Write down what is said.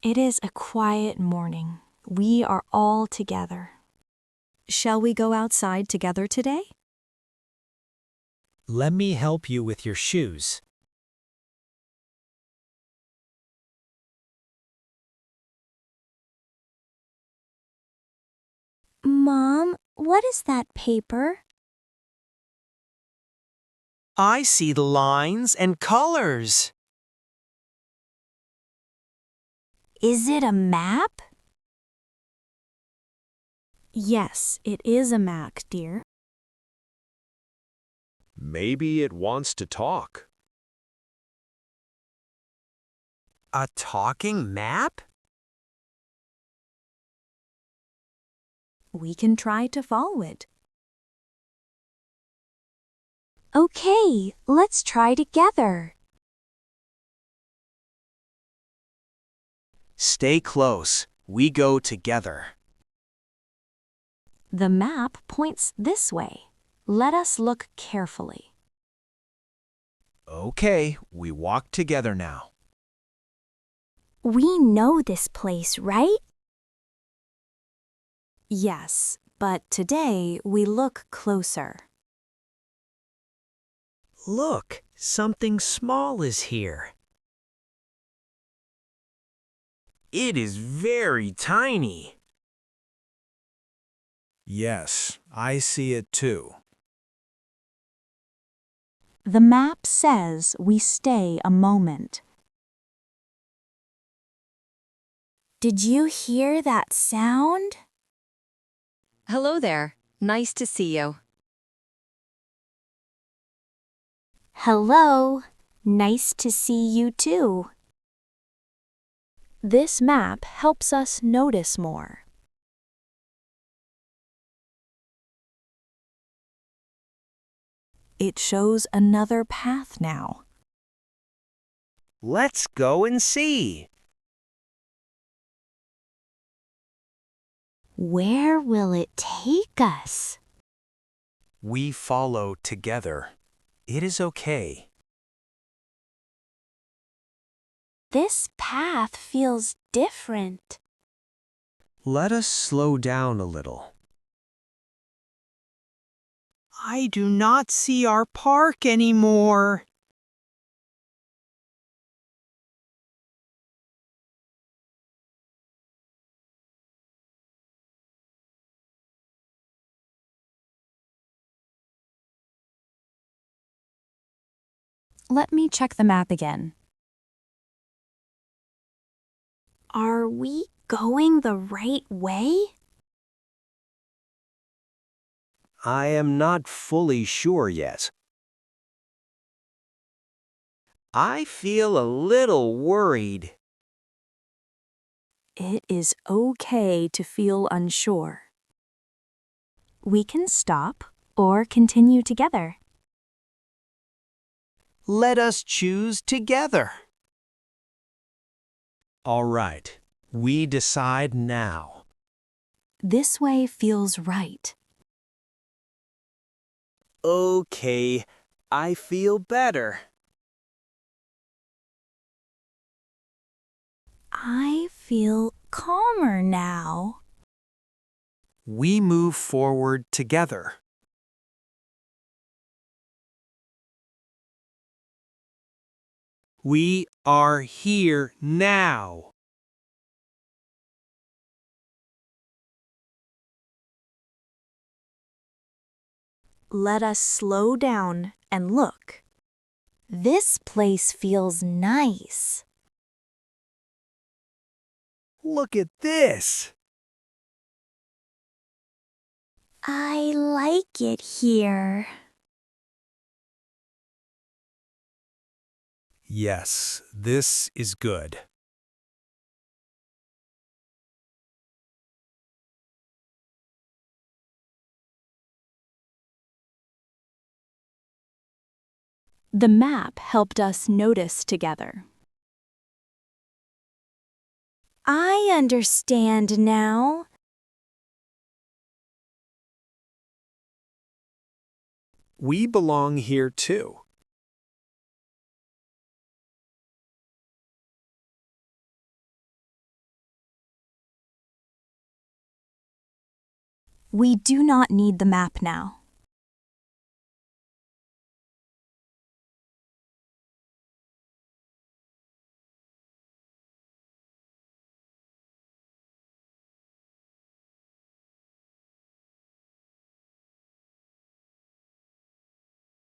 It is a quiet morning. We are all together. Shall we go outside together today? Let me help you with your shoes. Mom, what is that paper? I see the lines and colors. Is it a map? Yes, it is a map, dear. Maybe it wants to talk. A talking map? We can try to follow it. Okay, let's try together. Stay close. We go together. The map points this way. Let us look carefully. Okay, we walk together now. We know this place, right? Yes, but today we look closer. Look, something small is here. It is very tiny. Yes, I see it too. The map says we stay a moment. Did you hear that sound? Hello there. Nice to see you. Hello. Nice to see you too. This map helps us notice more. It shows another path now. Let's go and see. Where will it take us? We follow together. It is okay. This path feels different. Let us slow down a little. I do not see our park anymore. Let me check the map again. Are we going the right way? I am not fully sure yet. I feel a little worried. It is okay to feel unsure. We can stop or continue together. Let us choose together. All right, we decide now. This way feels right. Okay, I feel better. I feel calmer now. We move forward together. We are here now. Let us slow down and look. This place feels nice. Look at this. I like it here. Yes, this is good. The map helped us notice together. I understand now. We belong here too. We do not need the map now.